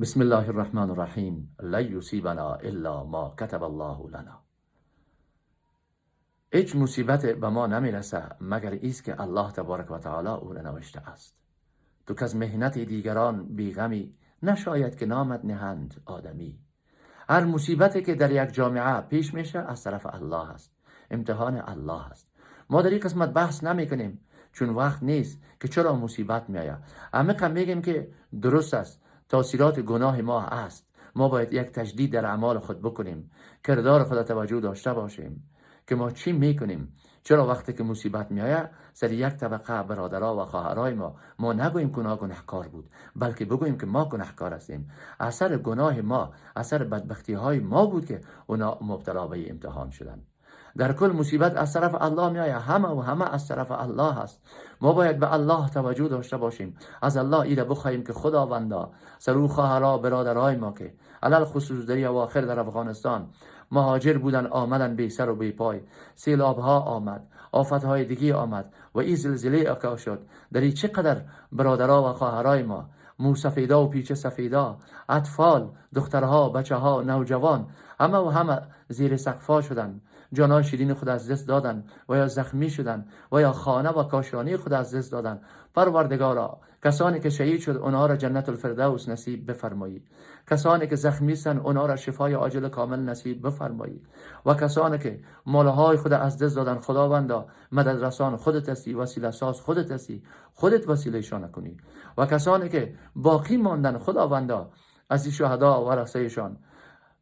بسم الله الرحمن الرحیم. لن یصیبنا الا ما کتب الله لنا. هیچ مصیبت به ما نمیرسه مگر ایست که الله تبارک و تعالی او را نوشته است. تو که از مهنت دیگران بیغمی، نشاید که نامت نهند آدمی. هر مصیبتی که در یک جامعه پیش میشه از طرف الله است، امتحان الله است. ما در این قسمت بحث نمی کنیم چون وقت نیست که چرا مصیبت میآید. عمیقا میگیم که درست است، تاثیرات گناه ما است. ما باید یک تجدید در اعمال خود بکنیم، کردار خود توجه داشته باشیم که ما چی میکنیم. چرا وقتی که مصیبت میآید سر یک طبقه برادرها و خواهرای ما نگوییم که اونا گناهکار بود، بلکه بگوییم که ما گناهکار هستیم. اثر گناه ما، اثر بدبختی های ما بود که اونا مبتلا به امتحان شدند. در کل مصیبت از طرف الله میآید، همه از طرف الله هست. ما باید به الله توجه داشته باشیم، از الله ایره بخواهیم که خداوندا سر او خواهرها برادرای ما که علل خصوص در اواخر در افغانستان مهاجر بودن، آمدن بی سر و بی پای، سیلاب ها آمد، آفت های دیگه آمد و این زلزله اکا شد. در این چقدر برادرها و خواهرای ما، موسفیدا و پیچه سفیدا، اطفال، دخترها، بچه ها، نوجوان، همه زیر سقفا شدن، جانای شیرین خود از دست دادن و یا زخمی شدن و یا خانه و کاشانی خود از دست دادن. پروردگارا، کسانی که شهید شد اونها را جنت الفردوس نصیب بفرمایی. کسانی که زخمی سن اونها را شفای عاجل کامل نصیب بفرمایی. و کسانی که مالهای خود از دست دادن، خداوندا مدد رسان خودت هستی، وسیله ساز خودت هستی، خودت وسیله شان کنی. و کسانی که باقی ماندن، خداوندا از این شهدا و ورثه‌شان،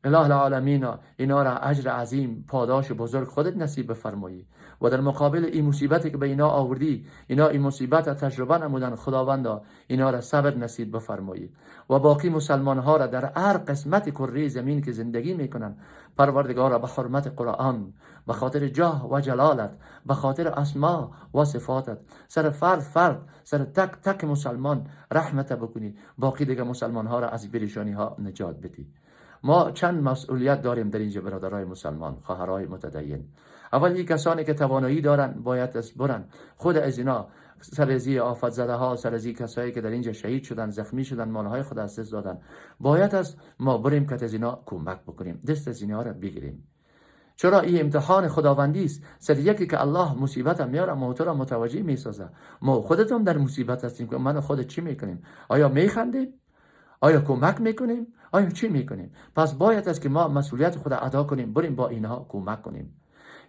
اله العالمین، اینا را اجر عظیم، پاداش بزرگ خودت نصیب بفرمایی. و در مقابل این مصیبتی که به اینا آوردی، اینا این مصیبت تجربه نمودن، خداوندا اینا را صبر نصیب بفرمایی. و باقی مسلمان ها را در هر قسمت کره زمین که زندگی میکنن، پروردگارا به حرمت قرآن، به خاطر جاه و جلالت، به خاطر اسما و صفاتت، سر فرد، سر تک تک مسلمان رحمت بکنی. باقی دیگه مسلمان ها را از پریشانی ها نجات بدی. ما چند مسئولیت داریم در اینجا برادرای مسلمان، خواهرای متدین. اول این کسانی که توانایی دارن باید از برن خود از اینا، سر از آفت زده ها، سر از کسایی که در اینجا شهید شدن، زخمی شدن، مالهای خود از دست دادن، باید از ما بریم که از اینا کمک بکنیم، دست از اینا را بگیریم. چرا این امتحان خداوندی است. سر یکی که الله مصیبت میاره ما تو را متوجه میسازه. ما خودتون در مصیبت هستیم که من خودت چی میکنیم؟ آیا میخندیم؟ آیا کمک میکنیم؟ آیا چی میکنیم؟ پس باید است که ما مسئولیت خود ادا کنیم، بریم با اینها کمک کنیم.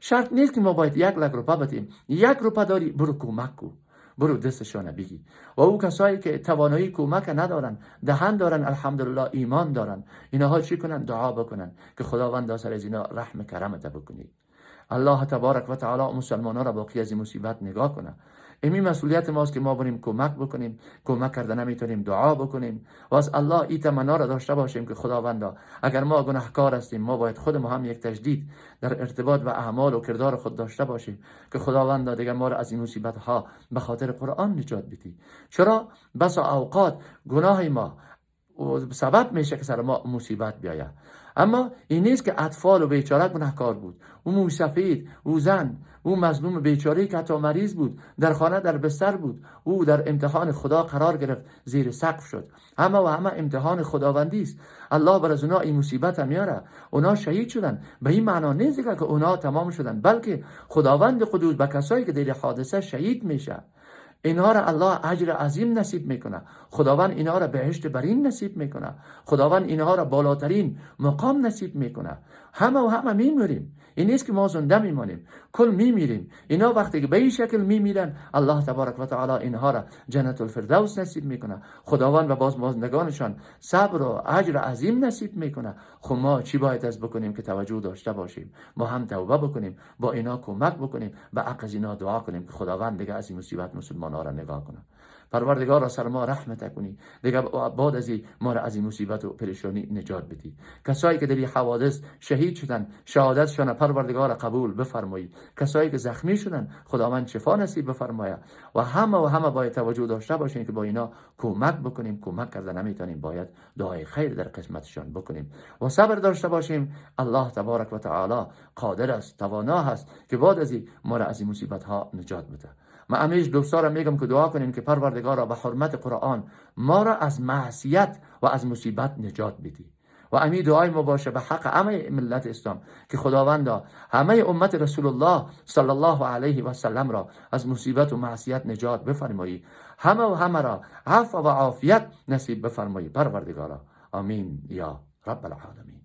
شرط نیست که ما باید 1 لک روپا بدیم. 1 روپا داری برو کمک کو، برو دستشان بگی. و او کسایی که توانایی کمک ندارن، دهن دارن، الحمدلله ایمان دارن، اینها چی کنن؟ دعا بکنن که خداوند سر از اینا رحم کرمت بکنی. الله تبارک و تعالی مسلمانان را باقی از این مصیبت نگاه کنه. امی مسئولیت ماست که ما بریم کمک بکنیم. کمک کرده نمیتونیم دعا بکنیم و از الله این تمنا را داشته باشیم که خداوندا اگر ما گناهکار هستیم، ما باید خودمون هم یک تجدید در ارتباط و اعمال و کردار خود داشته باشیم که خداوندا دیگه ما را از این مصیبت ها به خاطر قرآن نجات بدی. چرا بسا اوقات گناه ما سبب میشه که سر ما مصیبت بیاید. اما این نیست که اطفال و بیچاره گناهکار بود، او موسفید، او زن، او مظلوم بیچاره که حتی مریض بود، در خانه در بستر بود، او در امتحان خدا قرار گرفت، زیر سقف شد. همه امتحان خداوندی است. الله بر از اونا این مصیبت میاره. اونا شهید شدن، به این معنا نیست که اونا تمام شدن، بلکه خداوند قدوس به کسایی که در حادثه شهید میشه اینها را الله اجر عظیم نصیب میکنه. خداوند اینها را بهشت برین نصیب میکنه. خداوند اینها را بالاترین مقام نصیب میکنه. همه میمیریم. این نیست که ما زنده میمانیم، کل میمیریم. اینا وقتی که به این شکل میمیرن، الله تبارک و تعالی اینها را جنت الفردوس نصیب میکنه. خداوند و بازماندگانشان صبر و اجر عظیم نصیب میکنه. خب ما چی باید از بکنیم که توجه داشته باشیم؟ ما هم توبه بکنیم، با اینا کمک بکنیم، به حق از اینا دعا کنیم که خداوند دیگه از این مصیبت مسلمانان را نگاه کنه. پروردگار سر ما رحمت کنی، دیگه بعد از ما را از این مصیبت و پریشانی نجات بدی. کسایی که در این حوادث شهید شدن، شهادتشان پروردگار قبول بفرمایی. کسایی که زخمی شدن، خداوند شفا نصیب بفرماید. و همه باید توجه داشته باشیم که با اینا کمک بکنیم. کمک کرده نمیتونیم، باید دعای خیر در قسمتشان بکنیم و صبر داشته باشیم. الله تبارک و تعالی قادر است، توانا هست که بعد از ما را از این مصیبت ها نجات بده. ما همیشه دوستان میگم که دعا کنیم که پروردگارا به حرمت قرآن ما را از معصیت و از مصیبت نجات بدی. و امی دعای ما باشه به حق همه ملت اسلام که خداوندا همه امت رسول الله صلی الله علیه و سلم را از مصیبت و معصیت نجات بفرمایی، همه را عفو و عافیت نصیب بفرمایی پروردگارا. آمین یا رب العالمین.